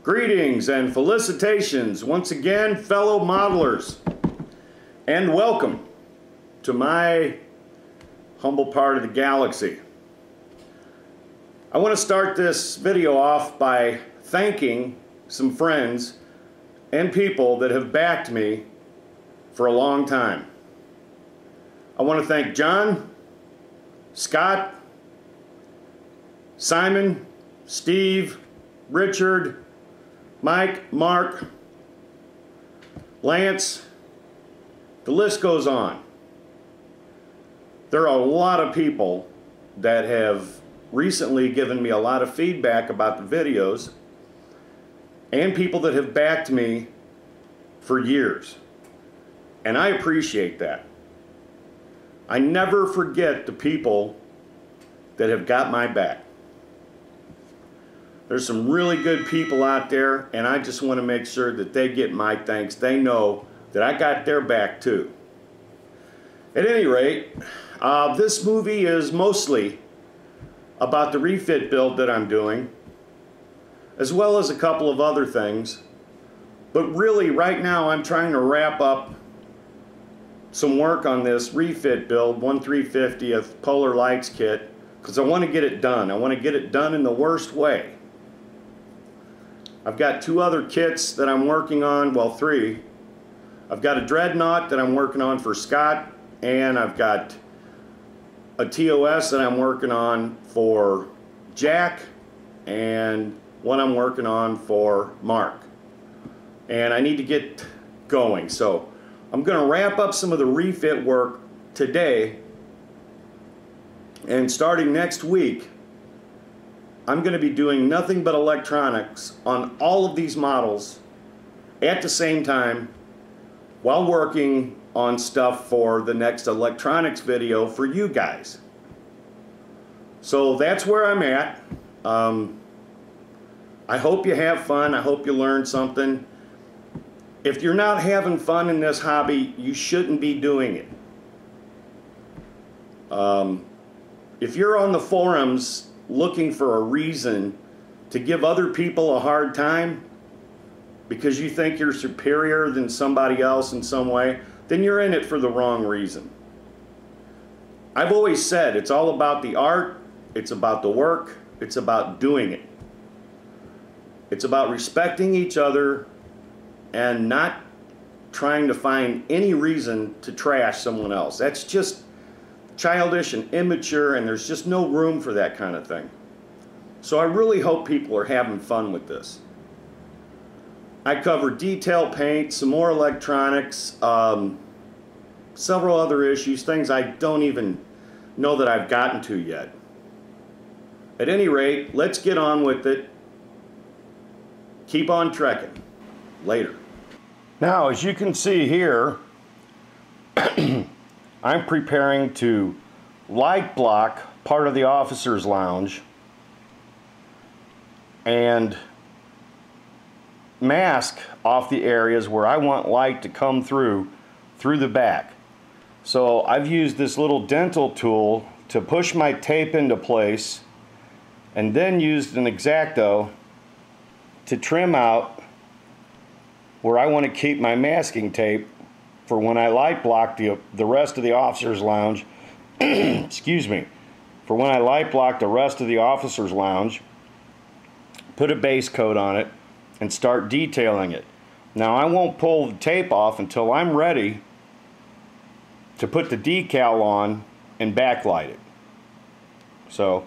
Greetings and felicitations once again, fellow modelers, and welcome to my humble part of the galaxy. I want to start this video off by thanking some friends and people that have backed me for a long time. I want to thank John, Scott, Simon, Steve, Richard, Mike, Mark, Lance, the list goes on. There are a lot of people that have recently given me a lot of feedback about the videos, and people that have backed me for years. And I appreciate that. I never forget the people that have got my back. There's some really good people out there, and I just want to make sure that they get my thanks. They know that I got their back too. At any rate, this movie is mostly about the refit build that I'm doing, as well as a couple of other things. But really, right now, I'm trying to wrap up some work on this refit build, 1/350th Polar Lights kit, because I want to get it done. I want to get it done in the worst way. I've got two other kits that I'm working on, well, three. I've got a Dreadnought that I'm working on for Scott, and I've got a TOS that I'm working on for Jack, and one I'm working on for Mark. And I need to get going, so I'm going to wrap up some of the refit work today, and starting next week I'm going to be doing nothing but electronics on all of these models at the same time while working on stuff for the next electronics video for you guys. So that's where I'm at. I hope you have fun. I hope you learned something. If you're not having fun in this hobby, you shouldn't be doing it. If you're on the forums looking for a reason to give other people a hard time because you think you're superior than somebody else in some way, then you're in it for the wrong reason. I've always said it's all about the art, it's about the work, it's about doing it. It's about respecting each other and not trying to find any reason to trash someone else. That's just childish and immature, and there's just no room for that kind of thing. So I really hope people are having fun with this. I cover detail paint, some more electronics, several other issues, things I don't even know that I've gotten to yet. At any rate, let's get on with it. Keep on trekking. Later. Now, as you can see here, I'm preparing to light block part of the officer's lounge and mask off the areas where I want light to come through the back. So I've used this little dental tool to push my tape into place, and then used an X-Acto to trim out where I want to keep my masking tape for when I light block the rest of the officer's lounge. Excuse me. For when I light block the rest of the officer's lounge, put a base coat on it and start detailing it. Now, I won't pull the tape off until I'm ready to put the decal on and backlight it. So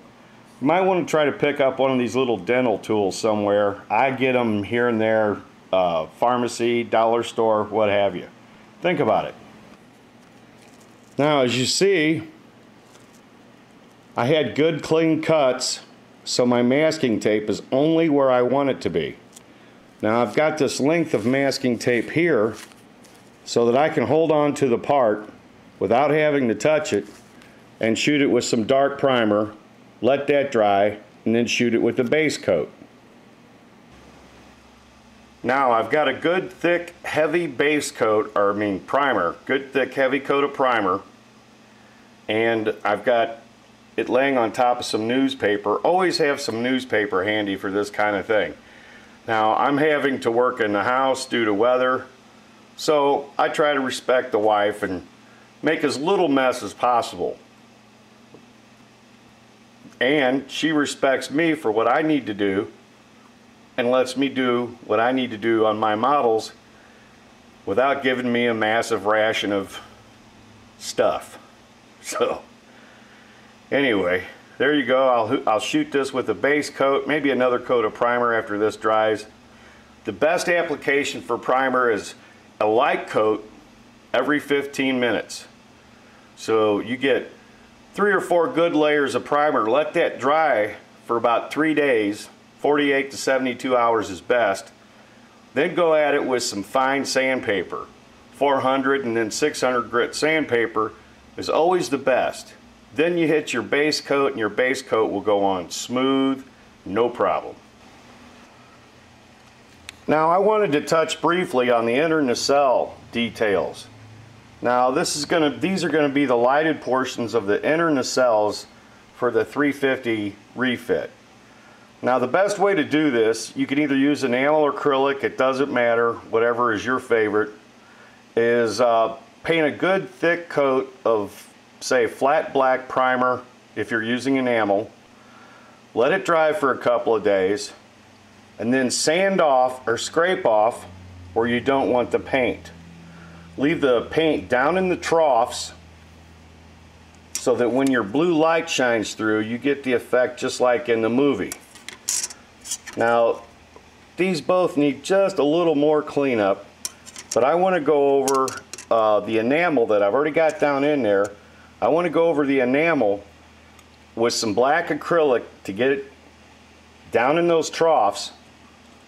you might want to try to pick up one of these little dental tools somewhere. I get them here and there, pharmacy, dollar store, what have you. Think about it. Now, as you see, I had good clean cuts, so my masking tape is only where I want it to be. Now, I've got this length of masking tape here so that I can hold on to the part without having to touch it and shoot it with some dark primer, let that dry, and then shoot it with the base coat. Now, I've got a good thick heavy base coat, or primer, good thick heavy coat of primer, and I've got it laying on top of some newspaper. Always have some newspaper handy for this kind of thing. Now I'm having to work in the house due to weather, so I try to respect the wife and make as little mess as possible. And she respects me for what I need to do and lets me do what I need to do on my models without giving me a massive ration of stuff. So anyway, there you go. I'll shoot this with a base coat, maybe another coat of primer after this dries. The best application for primer is a light coat every 15 minutes. So you get 3 or 4 good layers of primer. Let that dry for about 3 days. 48 to 72 hours is best. Then go at it with some fine sandpaper. 400 and then 600 grit sandpaper is always the best. Then you hit your base coat and your base coat will go on smooth, no problem. Now I wanted to touch briefly on the inner nacelle details. Now these are going to be the lighted portions of the inner nacelles for the 350 refit. Now the best way to do this, you can either use enamel or acrylic, it doesn't matter, whatever is your favorite, is paint a good thick coat of, say, flat black primer if you're using enamel. Let it dry for a couple of days and then sand off or scrape off where you don't want the paint. Leave the paint down in the troughs so that when your blue light shines through, you get the effect just like in the movie. Now, these both need just a little more cleanup, but I want to go over the enamel that I've already got down in there. I want to go over the enamel with some black acrylic to get it down in those troughs.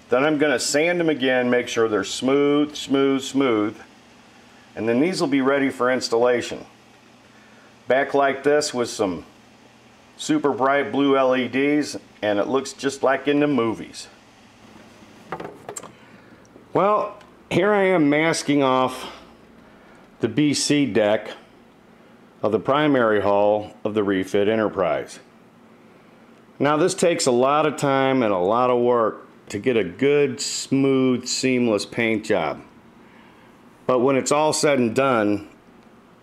Then I'm going to sand them again, make sure they're smooth, smooth, smooth. And then these will be ready for installation. Back like this with some super bright blue LEDs, and it looks just like in the movies. Well, here I am masking off the BC deck of the primary hull of the refit Enterprise. Now this takes a lot of time and a lot of work to get a good, smooth, seamless paint job. But when it's all said and done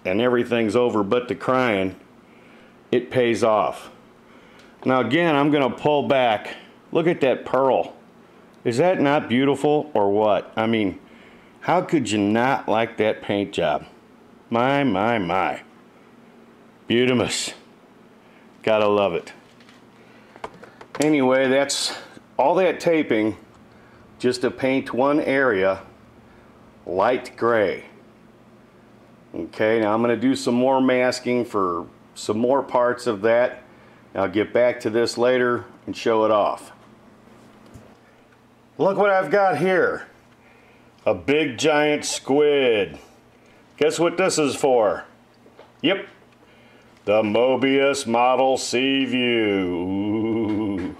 and everything's over but the crying, it pays off. Now again, I'm going to pull back. Look at that pearl. Is that not beautiful or what? I mean, how could you not like that paint job? My, my, my. Beautimous. Gotta love it. Anyway, that's all that taping just to paint one area light gray. Okay, now I'm going to do some more masking for some more parts of that. I'll get back to this later and show it off. Look what I've got here. A big giant squid. Guess what this is for? Yep, the Mobius Model Seaview. Ooh.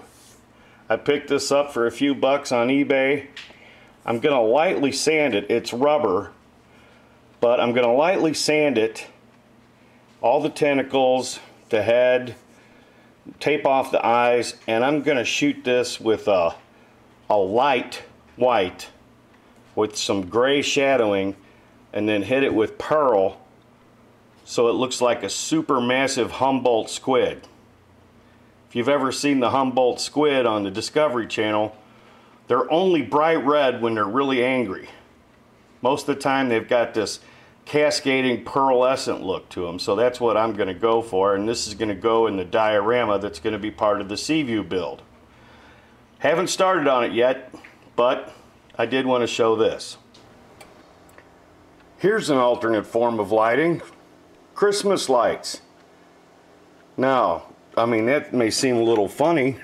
I picked this up for a few bucks on eBay. I'm going to lightly sand it. It's rubber, but I'm going to lightly sand it, all the tentacles, the head, tape off the eyes, and I'm going to shoot this with a light white with some gray shadowing, and then hit it with pearl so it looks like a super massive Humboldt squid. If you've ever seen the Humboldt squid on the Discovery Channel, they're only bright red when they're really angry. Most of the time they've got this cascading pearlescent look to them, so that's what I'm going to go for, and this is going to go in the diorama that's going to be part of the Seaview build. Haven't started on it yet, but I did want to show this. Here's an alternate form of lighting. Christmas lights. Now, I mean, that may seem a little funny,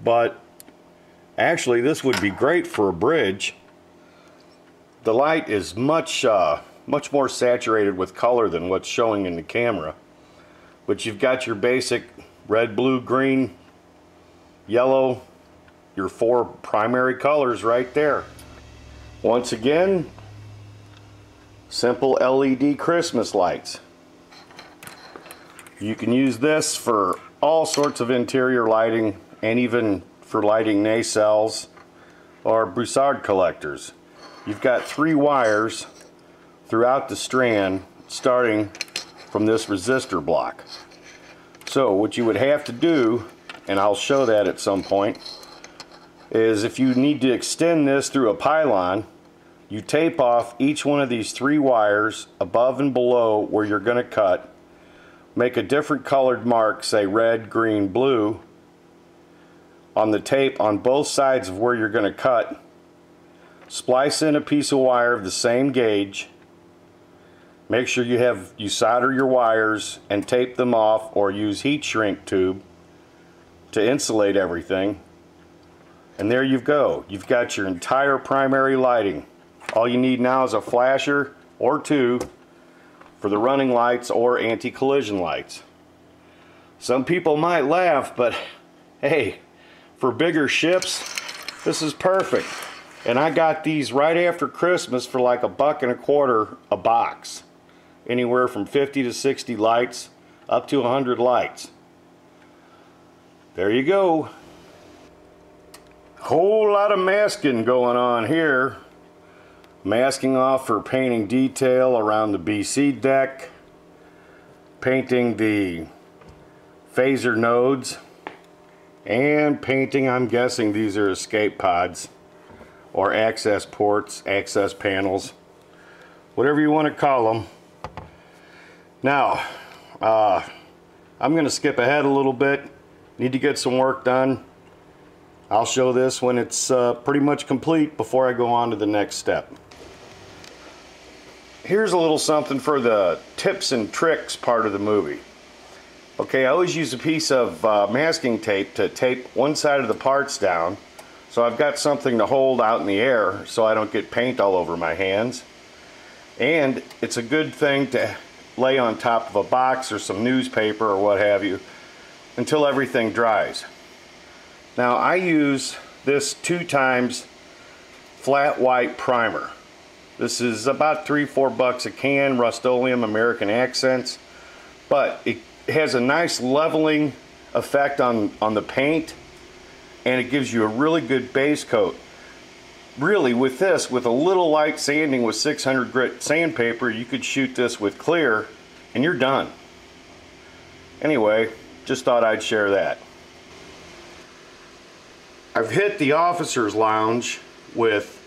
but actually this would be great for a bridge. The light is much more saturated with color than what's showing in the camera. But you've got your basic red, blue, green, yellow, your 4 primary colors right there. Once again, simple LED Christmas lights. You can use this for all sorts of interior lighting and even for lighting nacelles or Broussard collectors. You've got 3 wires throughout the strand starting from this resistor block. So what you would have to do, and I'll show that at some point, is if you need to extend this through a pylon, you tape off each one of these 3 wires above and below where you're going to cut, make a different colored mark, say red, green, blue, on the tape on both sides of where you're going to cut, splice in a piece of wire of the same gauge, make sure you solder your wires and tape them off, or use heat shrink tube to insulate everything, and there you go. You've got your entire primary lighting. All you need now is a flasher or 2 for the running lights or anti-collision lights. Some people might laugh, but hey, for bigger ships, this is perfect. And I got these right after Christmas for like $1.25 a box. Anywhere from 50 to 60 lights, up to 100 lights. There you go. Whole lot of masking going on here. Masking off for painting detail around the BC deck. Painting the phaser nodes. And painting, I'm guessing these are escape pods. Or access ports, access panels. Whatever you want to call them. Now, I'm going to skip ahead a little bit. Need to get some work done. I'll show this when it's pretty much complete before I go on to the next step. Here's a little something for the tips and tricks part of the movie. Okay, I always use a piece of masking tape to tape one side of the parts down, so I've got something to hold out in the air so I don't get paint all over my hands. And it's a good thing to lay on top of a box or some newspaper or what have you until everything dries. Now I use this 2 times flat white primer. This is about $3-4 bucks a can, Rust-Oleum American Accents, but it has a nice leveling effect on the paint, and it gives you a really good base coat. Really, with this, with a little light sanding with 600 grit sandpaper, you could shoot this with clear and you're done. Anyway, just thought I'd share that. I've hit the officer's lounge with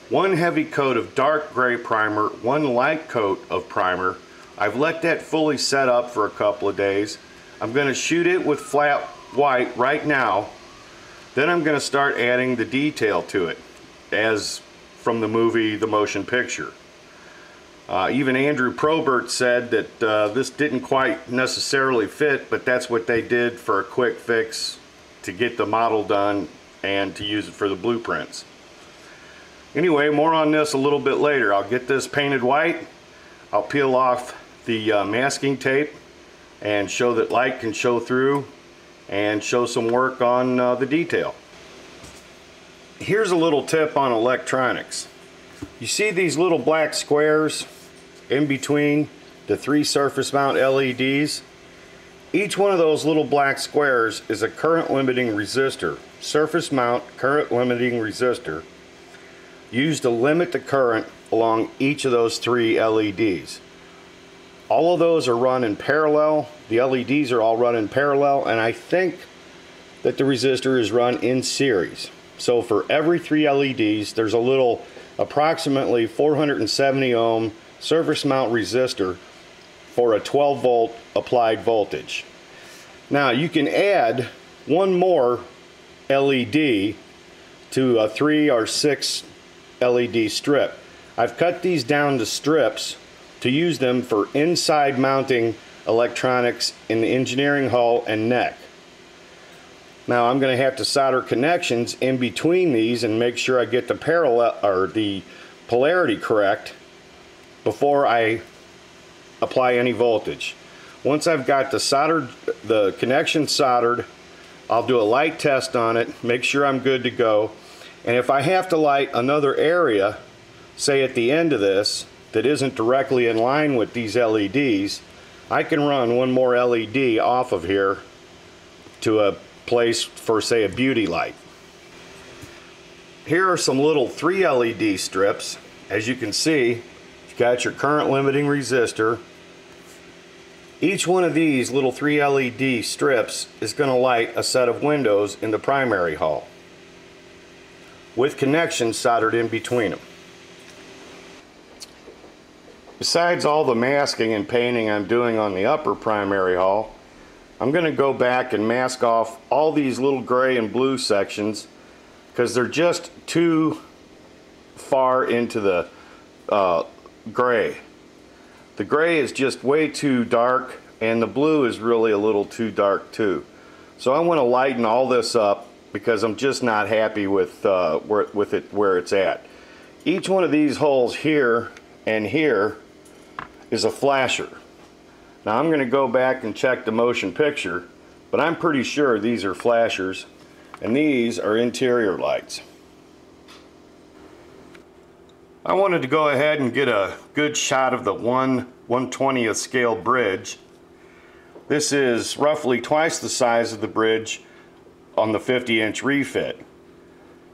1 heavy coat of dark gray primer, 1 light coat of primer. I've let that fully set up for a couple of days. I'm going to shoot it with flat white right now. Then I'm going to start adding the detail to it, as from the movie The Motion Picture. Even Andrew Probert said that this didn't quite necessarily fit, but that's what they did for a quick fix to get the model done and to use it for the blueprints. Anyway, more on this a little bit later. I'll get this painted white. I'll peel off the masking tape and show that light can show through, and show some work on the detail. Here's a little tip on electronics. You see these little black squares in between the 3 surface mount LEDs? Each one of those little black squares is a current limiting resistor, surface mount current limiting resistor, used to limit the current along each of those 3 LEDs. All of those are run in parallel. The LEDs are all run in parallel, and I think that the resistor is run in series. So for every 3 LEDs, there's a little approximately 470 ohm surface mount resistor for a 12 volt applied voltage. Now you can add 1 more LED to a 3 or 6 LED strip. I've cut these down to strips to use them for inside mounting electronics in the engineering hull and neck. Now I'm going to have to solder connections in between these and make sure I get the parallel or the polarity correct before I apply any voltage. Once I've got the connection soldered, I'll do a light test on it, make sure I'm good to go. And if I have to light another area, say at the end of this, that isn't directly in line with these LEDs, I can run 1 more LED off of here to a place for, say, a beauty light. here are some little 3 LED strips. As you can see, you've got your current limiting resistor. Each one of these little 3 LED strips is going to light a set of windows in the primary hall, with connections soldered in between them. Besides all the masking and painting I'm doing on the upper primary hall, I'm going to go back and mask off all these little gray and blue sections because they're just too far into the gray. The gray is just way too dark, and the blue is really a little too dark too. So I want to lighten all this up because I'm just not happy with where it's at. Each one of these holes here and here is a flasher. Now I'm going to go back and check the motion picture, but I'm pretty sure these are flashers and these are interior lights. I wanted to go ahead and get a good shot of the 1/120th scale bridge. This is roughly twice the size of the bridge on the 50-inch refit.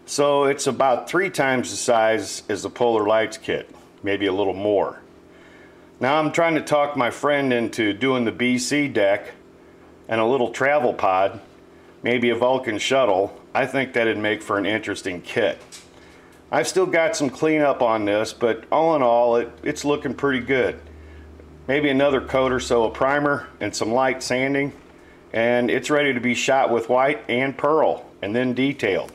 So it's about 3 times the size as the Polar Lights kit, maybe a little more. Now I'm trying to talk my friend into doing the BC deck and a little travel pod, maybe a Vulcan shuttle. I think that'd make for an interesting kit. I've still got some cleanup on this, but all in all, it's looking pretty good. Maybe another coat or so of primer and some light sanding, and it's ready to be shot with white and pearl and then detailed.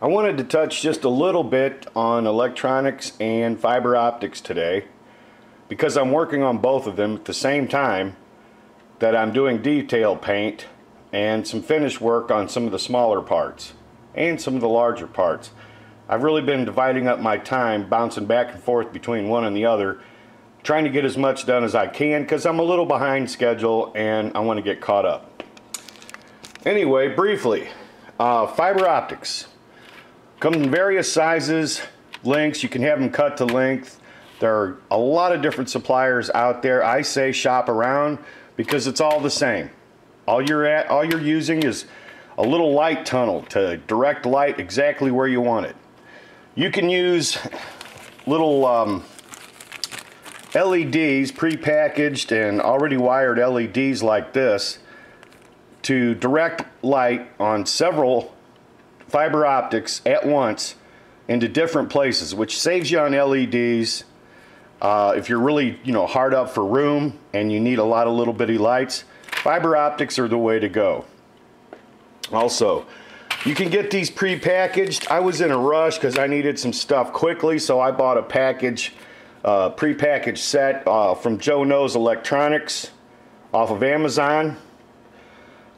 I wanted to touch just a little bit on electronics and fiber optics today because I'm working on both of them at the same time that I'm doing detail paint and some finish work on some of the smaller parts and some of the larger parts. I've really been dividing up my time, bouncing back and forth between one and the other, trying to get as much done as I can because I'm a little behind schedule and I want to get caught up. Anyway, briefly, fiber optics come in various sizes, lengths. You can have them cut to length. There are a lot of different suppliers out there. I say shop around because it's all the same. All you're using is a little light tunnel to direct light exactly where you want it. You can use little LEDs, pre-packaged and already wired LEDs like this to direct light on several fiber optics at once into different places, which saves you on LEDs. If you're really hard up for room and you need a lot of little bitty lights, fiber optics are the way to go. Also, you can get these pre-packaged. I was in a rush because I needed some stuff quickly, so I bought a package, pre-packaged set from Joe Knows Electronics off of Amazon.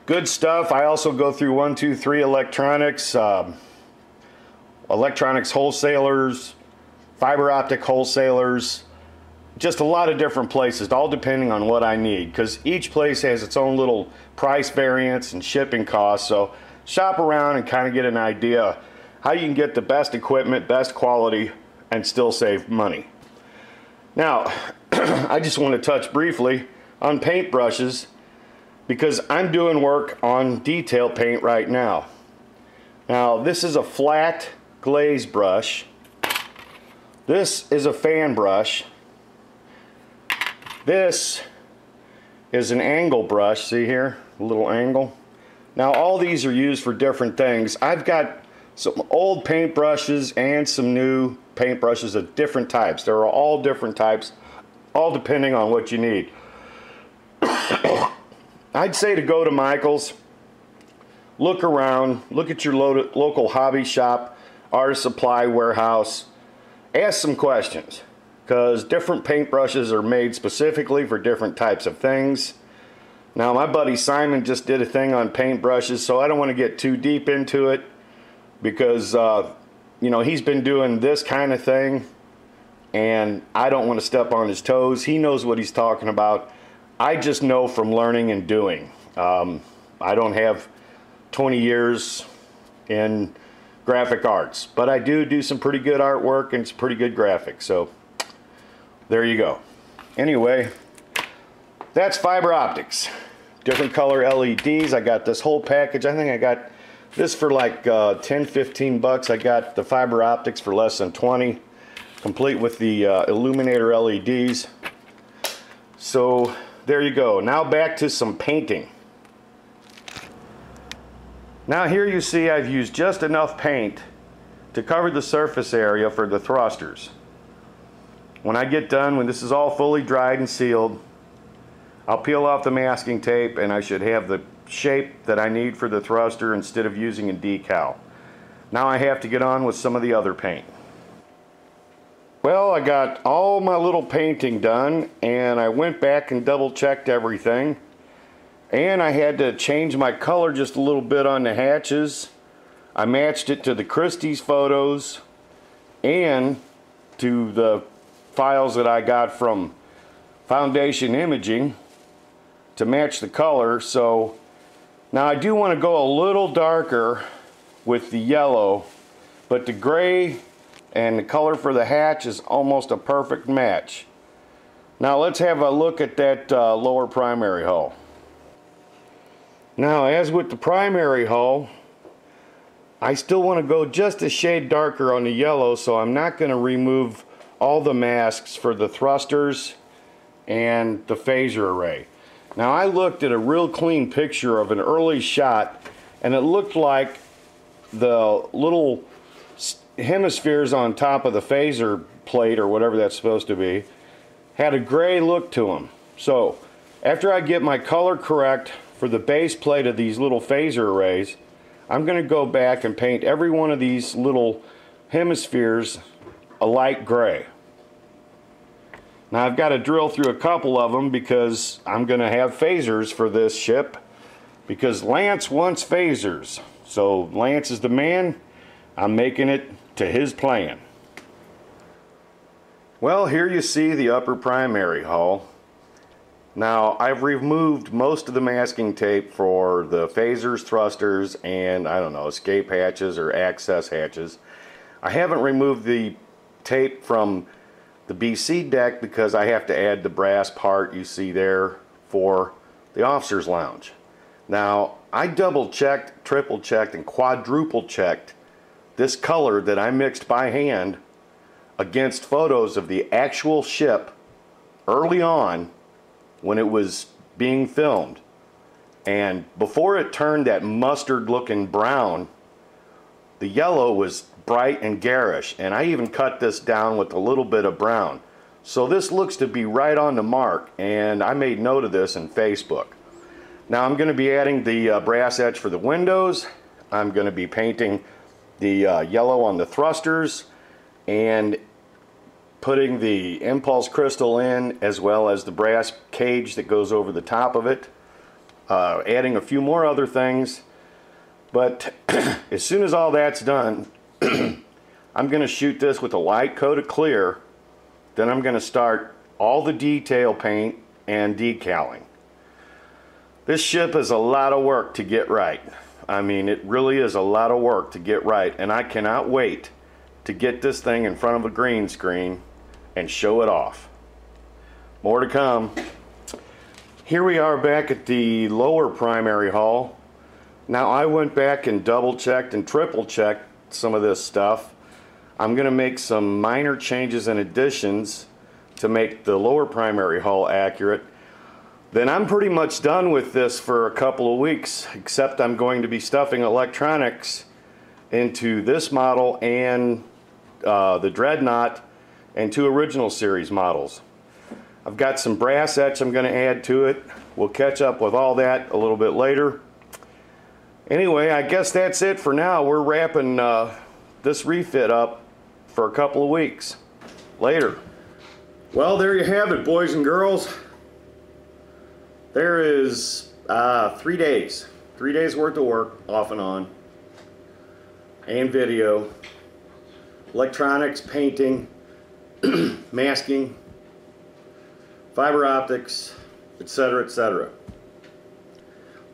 Good stuff. I also go through 123 Electronics, electronics wholesalers, fiber optic wholesalers, just a lot of different places, all depending on what I need, because each place has its own little price variance and shipping costs. So shop around and kind of get an idea how you can get the best equipment, best quality, and still save money. Now, I just want to touch briefly on paint brushes because I'm doing work on detail paint right now. Now, this is a flat glaze brush. This is a fan brush. This is an angle brush. See here, a little angle. Now all these are used for different things. I've got some old paint brushes and some new paint brushes of different types. There are all different types, all depending on what you need. I'd say to go to Michael's, look around, look at your local hobby shop, artist supply warehouse, ask some questions, because different paintbrushes are made specifically for different types of things. Now my buddy Simon just did a thing on paintbrushes, so I don't want to get too deep into it because he's been doing this kind of thing and I don't want to step on his toes. He knows what he's talking about. I just know from learning and doing. I don't have 20 years in graphic arts, but I do some pretty good artwork and some pretty good graphics, so there you go. Anyway, that's fiber optics. Different color LEDs. I got this whole package. I think I got This for like 10-15 bucks. I got the Fiberoptics for less than 20, complete with the illuminator LEDs. So there you go. Now back to some painting. Now here you see I've used just enough paint to cover the surface area for the thrusters. When I get done, when this is all fully dried and sealed, I'll peel off the masking tape and I should have the shape that I need for the thruster instead of using a decal. Now I have to get on with some of the other paint. Well, I got all my little painting done and I went back and double checked everything, and I had to change my color just a little bit on the hatches. I matched it to the Christie's photos and to the files that I got from Foundation Imaging to match the color. So now I do want to go a little darker with the yellow, but the gray and the color for the hatch is almost a perfect match. Now let's have a look at that lower primary hull. Now, as with the primary hull, I still want to go just a shade darker on the yellow, so I'm not going to remove all the masks for the thrusters and the phaser array. Now, I looked at a real clean picture of an early shot, and it looked like the little hemispheres on top of the phaser plate, or whatever that's supposed to be, had a gray look to them. So after I get my color correct for the base plate of these little phaser arrays, I'm going to go back and paint every one of these little hemispheres a light gray. Now I've got to drill through a couple of them because I'm going to have phasers for this ship, because Lance wants phasers. So Lance is the man. I'm making it to his plan. Well, here you see the upper primary hull. Now I've removed most of the masking tape for the phasers, thrusters, and I don't know, escape hatches or access hatches. I haven't removed the tape from the BC deck because I have to add the brass part you see there for the officer's lounge. Now I double checked, triple checked, and quadruple checked this color that I mixed by hand against photos of the actual ship early on when it was being filmed, and before it turned that mustard looking brown, the yellow was bright and garish, and I even cut this down with a little bit of brown. So this looks to be right on the mark, and I made note of this in Facebook. Now I'm going to be adding the brass edge for the windows. I'm going to be painting the yellow on the thrusters and putting the impulse crystal in, as well as the brass cage that goes over the top of it, adding a few more other things. But as soon as all that's done, I'm going to shoot this with a light coat of clear. Then I'm going to start all the detail paint and decaling. This ship is a lot of work to get right. I mean, it really is a lot of work to get right, and I cannot wait to get this thing in front of a green screen and show it off. More to come. Here we are back at the lower primary hull. Now I went back and double checked and triple checked some of this stuff. I'm going to make some minor changes and additions to make the lower primary hull accurate. Then I'm pretty much done with this for a couple of weeks, except I'm going to be stuffing electronics into this model and the Dreadnought and 2 original series models. I've got some brass etch I'm going to add to it. We'll catch up with all that a little bit later. Anyway, I guess that's it for now. We're wrapping this refit up for a couple of weeks. Later. Well, there you have it, boys and girls. There is 3 days. 3 days worth of work, off and on. And video. Electronics, painting, masking, fiber optics, etc., etc.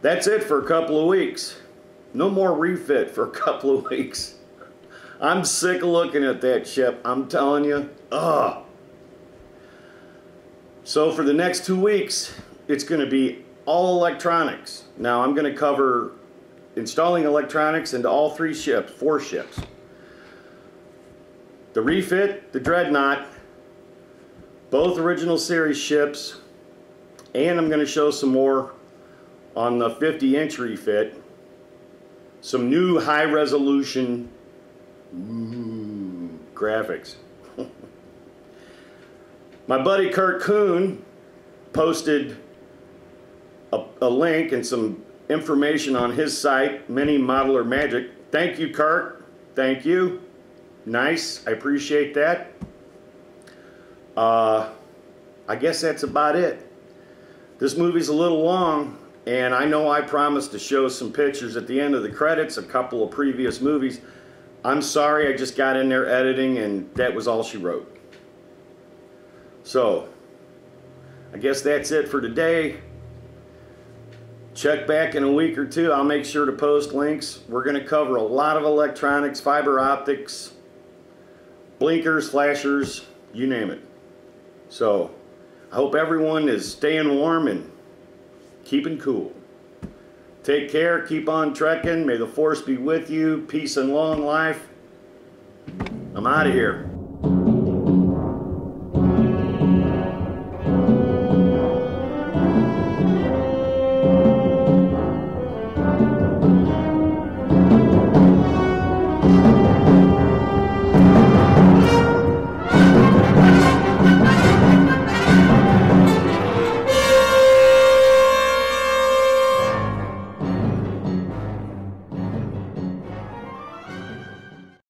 That's it for a couple of weeks. No more refit for a couple of weeks. I'm sick of looking at that ship, I'm telling you. Ugh. So for the next 2 weeks, it's going to be all electronics. Now I'm going to cover installing electronics into all four ships. The refit, the Dreadnought, both original series ships, and I'm going to show some more on the 50-inch refit. Some new high-resolution graphics. My buddy Kurt Kuhn posted a link and some information on his site, Mini Modeler Magic. Thank you, Kurt. Thank you. Nice. I appreciate that. I guess that's about it. This movie's a little long, and I know I promised to show some pictures at the end of the credits, a couple of previous movies. I'm sorry, I just got in there editing, and that was all she wrote. So, I guess that's it for today. Check back in a week or two. I'll make sure to post links. We're going to cover a lot of electronics, fiber optics, blinkers, flashers, you name it. So, I hope everyone is staying warm and keeping cool. Take care, keep on trekking. May the force be with you. Peace and long life. I'm out of here.